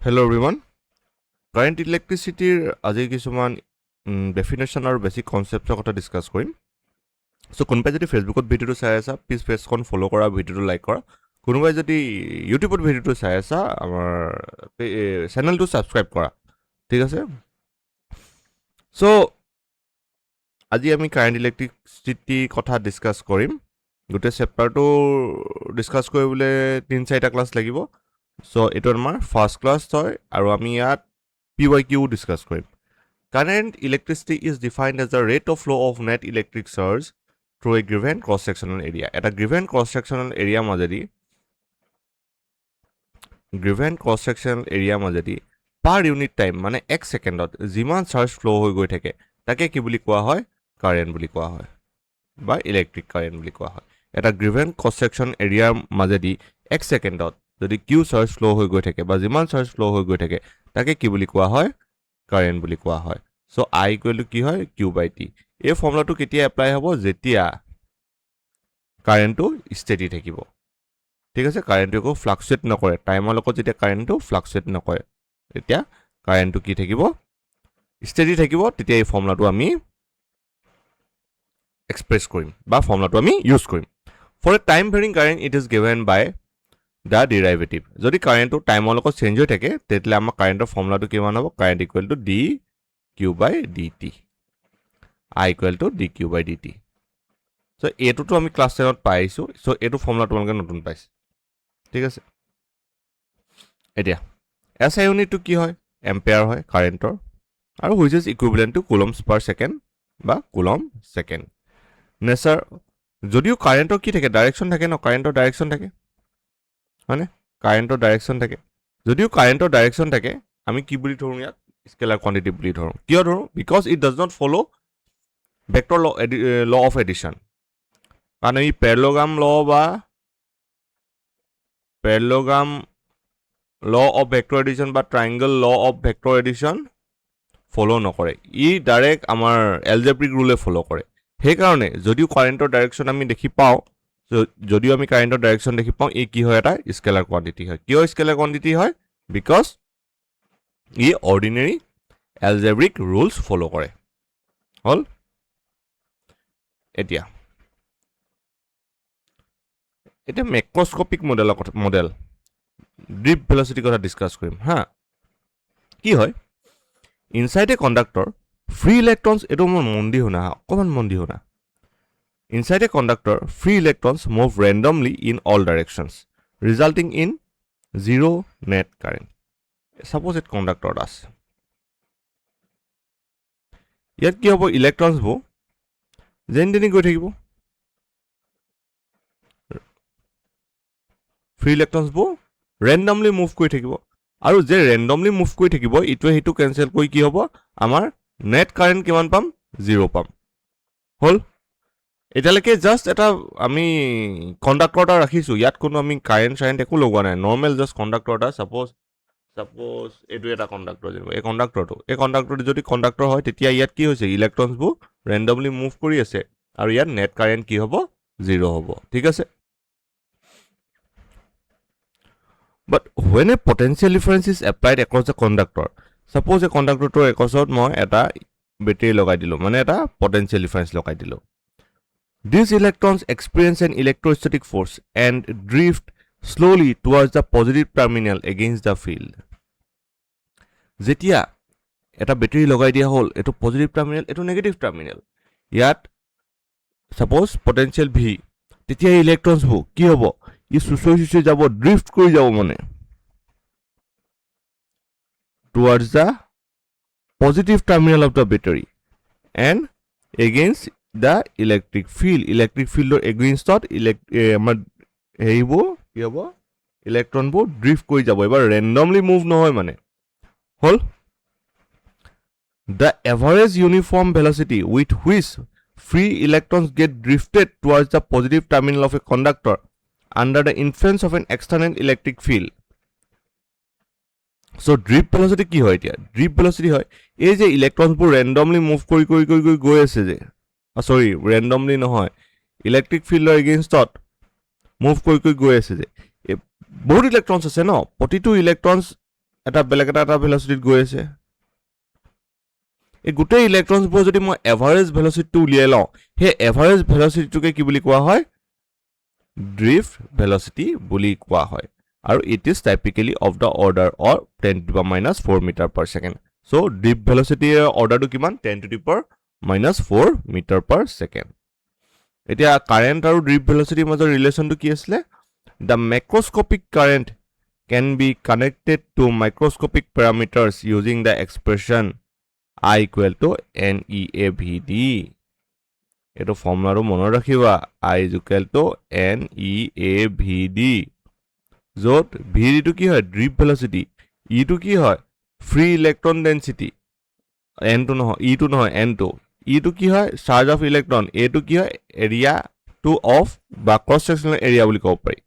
Hello everyone. Current electricity আজি কিছুমান definition আৰু বেছিক কনচেপ্টৰ কথা ডিছকাছ কৰিম। চ' কোনোবাই যদি ফেচবুকত ভিডিঅ'টো চাই আছা প্লিজ পেজখন ফ'ল' কৰা, ভিডিঅ'টো লাইক কৰা। কোনোবাই যদি ইউটিউবত ভিডিঅ'টো চাই আছা আমাৰ চেনেলটো ছাবস্ক্ৰাইব কৰা, ঠিক আছে। চ' আজি আমি কাৰেণ্ট ইলেক্ট্ৰিচিটি কথা ডিছকাছ কৰিম। গোটেই চেপ্টাৰটো ডিছকাছ কৰিবলৈ 3-4টা ক্লাছ লাগিব। চ' এইটো আমাৰ ফাৰ্ষ্ট ক্লাছ হয় আৰু আমি ইয়াত PYQ ডিছকাছ কৰিম। Current electricity is defined as the rate of flow of net electric surge through a given cross-sectional area. At a given cross-sectional area মাজেদি per unit time মানে 1 সেকেন্ডত যিমান চাৰ্জ ফ্লো হৈ গৈ থাকে তাকে কি বুলি কোৱা হয়? কাৰেণ্ট বুলি কোৱা হয় বা ইলেক্ট্ৰিক কাৰেণ্ট বুলি কোৱা হয়। এটা গিভেন ক্ৰছ-সেকশ্যন এৰিয়াৰ মাজেদি 1 সেকেন্ডত যদি কিউ চাৰ্জ ফ্লো হৈ গৈ থাকে বা যিমান চাৰ্জ ফ্লো হৈ গৈ থাকে তাকে কি বুলি কোৱা হয়? কাৰেণ্ট বুলি কোৱা হয়। চ' I ইকুৱেল টু কি হয়? Q/T। এই ফৰ্মুলাটো কেতিয়া এপ্লাই হ'ব? যেতিয়া কাৰেণ্টটো ষ্টেডি থাকিব, ঠিক আছে। কাৰেণ্টটো একো ফ্লাকচুৱেট নকৰে, টাইমৰ লগত যেতিয়া কাৰেণ্টটো ফ্লাকচুৱেট নকৰে তেতিয়া কাৰেণ্টটো কি থাকিব? ষ্টেডি থাকিব। তেতিয়া এই ফৰ্মুলাটো আমি এক্সপ্ৰেছ কৰিম বা ফৰ্মুলাটো আমি ইউজ কৰিম। For a time varying current it is given by the derivative. যদি কাৰেণ্টটো টাইমৰ লগত চেঞ্জ হৈ থাকে তেতিয়াহ'লে আমাৰ কাৰেণ্টৰ ফৰ্মুলাটো কিমান হ'ব? Current equal to dQ/dt। I equal to dQ/dt। চ' এইটোতো আমি ক্লাছ 10ত পাই আহিছোঁ। চ' এইটো ফৰ্মুলা তোমালোকে নতুন পাইছে, ঠিক আছে। এতিয়া SI ইউনিটটো কি হয়? এম্পেয়াৰ হয় কাৰেণ্টৰ, আৰু which is equivalent to coulombs per second বা কুলম্ব ছেকেণ্ড। নেচাৰ যদিও কাৰেণ্টৰ কি থাকে? ডাইৰেকশ্যন থাকে ন, কাৰেণ্টৰ ডাইৰেকশ্যন থাকে হয়নে? কাৰেণ্টৰ ডাইৰেকশ্যন থাকে। যদিও কাৰেণ্টৰ ডাইৰেকশ্যন থাকে আমি কি বুলি ধৰোঁ? ইয়াক স্কেলাৰ কোৱান্টিটি বুলি ধৰোঁ। কিয় ধৰোঁ? Because it does not follow' vector law of addition. কাৰণ এই parallelogram law of vector addition বা triangle law of vector addition follow' নকৰে। ই ডাইৰেক্ট আমাৰ এলজেব্ৰিক ৰুলে ফ'ল' কৰে। সেইকাৰণে যদিও কাৰেণ্টৰ ডাইৰেকশ্যন আমি দেখি পাওঁ, ই কি হয়? এটা স্কেলাৰ কোৱান্টিটি হয়। কিয় স্কেলাৰ কোৱান্টিটি হয়? Because E ordinary algebraic rules follow' কৰে। হ'ল? এতিয়া মেক্ৰস্কপিক মডেল ড্ৰিপ ভেলচিটিৰ কথা ডিছকাছ কৰিম হা। কি হয়? ইনচাইড এ কণ্ডাক্টৰ ফ্ৰী ইলেক্ট্ৰনছ, এইটো মই মন দি শুনা, অকণমান মন দি শুনা। Inside a conductor, free electrons move randomly in all directions, resulting in zero net current. Suppose it conductor আছে। ইয়াত কি হ'ব? ইলেক্ট্ৰনছবোৰ যেন তেনি গৈ থাকিব। ফ্ৰী ইলেক্ট্ৰনছবোৰ ৰেণ্ডমলি মুভ কৰি থাকিব, আৰু যে ৰেণ্ডমলি মুভ কৰি থাকিব ইটোৱে সেইটো কেঞ্চেল কৰি কি হ'ব? আমাৰ নেট কাৰেণ্ট কিমান পাম? 0 পাম। হ'ল? এতিয়ালৈকে জাষ্ট এটা আমি কণ্ডাক্টৰ এটা ৰাখিছোঁ, ইয়াত কোনো আমি কাৰেণ্ট একো লগোৱা নাই, নৰ্মেল জাষ্ট কণ্ডাক্টৰ এটা। ছাপ'জ এইটো এটা কণ্ডাক্টৰ, যেনিবা এই কণ্ডাক্টৰটো যদি কণ্ডাক্টৰ হয় তেতিয়া ইয়াত কি হৈছে? ইলেক্ট্ৰনছবোৰ ৰেণ্ডমলি মুভ কৰি আছে আৰু ইয়াত নেট কাৰেণ্ট কি হ'ব? 0 হ'ব, ঠিক আছে। But when a potential difference is applied across the conductor, suppose এই কণ্ডাক্টৰটোৰ একচত মই এটা বেটেৰী লগাই দিলোঁ, মানে এটা পটেঞ্চিয়েল ডিফাৰেঞ্চ লগাই দিলোঁ। These electrons experience an electrostatic force and drift slowly towards the positive terminal against the field. যেতিয়া এটা বেটেৰী লগাই দিয়া হ'ল, এইটো পজিটিভ টাৰ্মিনেল, এইটো নেগেটিভ টাৰ্মিনেল, ইয়াত ছাপ'জ পটেঞ্চিয়েল ভি, তেতিয়া এই ইলেক্ট্ৰনছবোৰ কি হ'ব? ই চুচৰি যাব, ড্ৰিফ্ট কৰি যাব, মানে towards the positive terminal of the battery and against the electric field. Electric ফিল্ডৰ এগেইনষ্টত আমাৰ হেৰিবোৰ কি হ'ব? ইলেক্ট্ৰনবোৰ ড্ৰিফ্ট কৰি যাব। এবাৰ ৰেণ্ডমলি মুভ নহয় মানে। হ'ল? The average uniform velocity with which free electrons get drifted towards the positive terminal of a conductor under the influence of an external electric field. So drip velocity কি হয়? এতিয়া drip velocity হয় এই যে ইলেক্ট্ৰনছবোৰ randomly move কৰি গৈ আছে যে, চৰি ৰেণ্ডমলি নহয়, ইলেক্ট্ৰিক ফিল্ডৰ এগেইনষ্টত মুভ কৰি গৈ আছে যে, বহুত ইলেক্ট্ৰনছ আছে ন, প্ৰতিটো ইলেক্ট্ৰনছ এটা বেলেগ এটা ভেলচিটিত গৈ আছে এই গোটেই ইলেক্ট্ৰনছবোৰ যদি মই এভাৰেজ ভেলচিটিটো উলিয়াই লওঁ সেই এভাৰেজ ভেলচিটিটোকে কি বুলি কোৱা হয় ড্ৰিফ্ট ভেলচিটি বুলি কোৱা হয় আৰু it is typically of the order of 10⁻⁴ metre per second so drift ভেলচিটিৰ অৰ্ডাৰটো কিমান 10⁻⁴ মিটাৰ পাৰ ছেকেণ্ড এতিয়া কাৰেণ্ট আৰু ড্ৰিফ্ট ভেলচিটিৰ মাজৰ ৰিলেশ্যনটো কি আছিলে the macroscopic current can be connected to microscopic parameters using the expression I equal to NEAVD. এইটো ফৰ্মুলাটো মনত ৰাখিবা I is equal to NEAVD. য'ত VD টো কি হয় ড্ৰিফ্ট ভেলচিটি E টো কি হয় ফ্ৰী ইলেক্ট্ৰন ডেন্সিটি N টো নহয় E টো নহয় N টো E টো কি হয় চাৰ্জ অফ ইলেক্ট্ৰন A টো কি হয় এৰিয়া টু অফ বা ক্ৰছ সেকচনেল এৰিয়া বুলি ক'ব পাৰি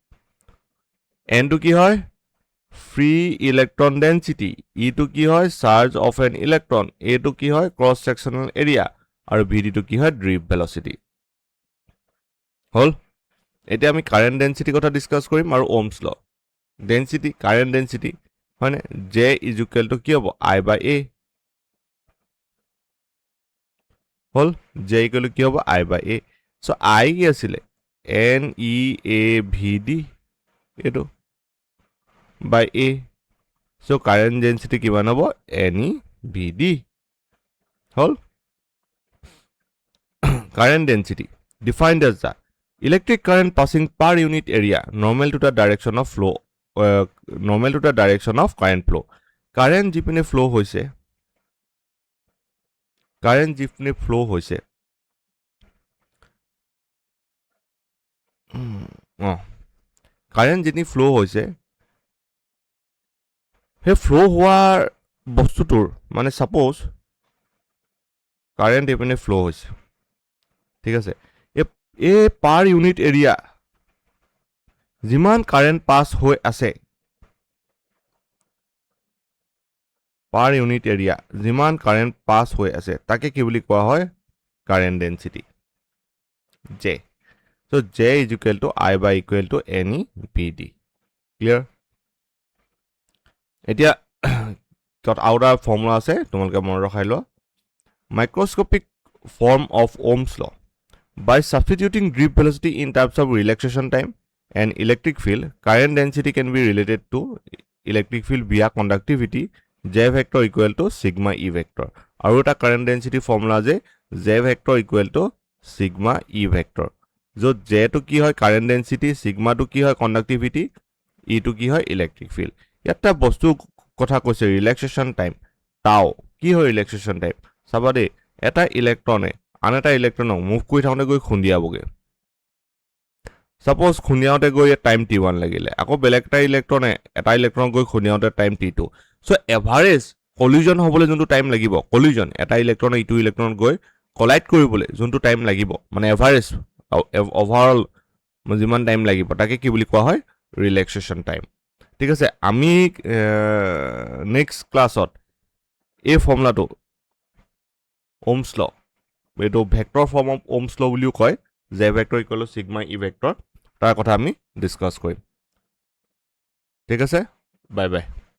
N টো কি হয় ফ্ৰী ইলেক্ট্ৰন ডেন্সিটি ই টো কি হয় চাৰ্জ অফ এন ইলেক্ট্ৰন এ টো কি হয় ক্ৰছ সেকচনেল এৰিয়া আৰু ভিডি টো কি হয় ড্ৰিফ্ট ভেলচিটি হল এতিয়া আমি কাৰেন্ট ডেন্সিটি কথা ডিসকাস কৰিম আৰু ওহমছ ল ডেন্সিটি কাৰেন্ট ডেন্সিটি হয়নে জে ইজ ইকুৱেল টু কি হ'ব আই বাই এ হল জে ইকুৱেল টু কি হ'ব আই বাই এ সো আই কি আছিলে N E A V D এইটো by A. So current density কিমান হ'ব NEVD hall current density defined as the electric current passing per unit area normal to the direction of flow normal to the direction of current flow current যিপিনে flow হৈছে current যিপিনে flow হৈছে current যিনি flow হৈছে হে flow হোৱাৰ বস্তুটোৰ মানে suppose current এপিনে flow হৈছে ঠিক আছে এ পার ইউনিট এরিয়া যিমান কারেন্ট পাস হৈ আছে পার ইউনিট এরিয়া যিমান কারেন্ট পাস হৈ আছে তাকে কি বুলি কোৱা হয় current density J so J is equal to I by equal to N E V D clear এতিয়া কত আউটাৰ ফৰ্মুলা আছে তোমালোকে মনত ৰখাই ল microscopic form of Ohm's law by substituting drift velocity in terms of relaxation time and electric field current density can be related to electric field via conductivity J vector equal to sigma E vector আৰু এটা current density formula যে J vector equal to sigma E vector য'ত J টো কি হয় current density sigma টো কি হয় conductivity E টো কি হয় electric field এটা বস্তু কথা কৈছে রিল্যাক্সেশন টাইম টাও কি হয় রিল্যাক্সেশন টাইম চাবা দে এটা ইলেক্ট্ৰনে আন এটা ইলেক্ট্ৰনক মুভ কৰি থাকোঁতে গৈ খুন্দিয়াবগে সাপোজ খুন্দিয়াওঁতে গৈ টাইম t1 লাগিলে আকৌ বেলেগ এটা ইলেক্ট্ৰনে এটা ইলেক্ট্ৰন গৈ খুন্দিয়াওঁতে time t2 so average collision হ'বলৈ যোনটো টাইম লাগিব কলিজন এটা ইলেক্ট্ৰন ইটো ইলেক্ট্ৰন গৈ কলাইড কৰিবলৈ যোনটো টাইম লাগিব মানে এভাৰেজ ওভাৰঅল যিমান টাইম লাগিব তাকে কি বুলি কোৱা হয় ৰিল্যাক্সেশন টাইম ঠিক আছে আমি নেক্সট ক্লাছত এই ফৰ্মুলাটো ওহমছ ল এইটো ভেক্টৰ ফৰ্ম অফ ওহমছ ল বুলিও কয় J vector equal to sigma E vector তাৰ কথা আমি ডিসকাস কৰিম ঠিক আছে বাই বাই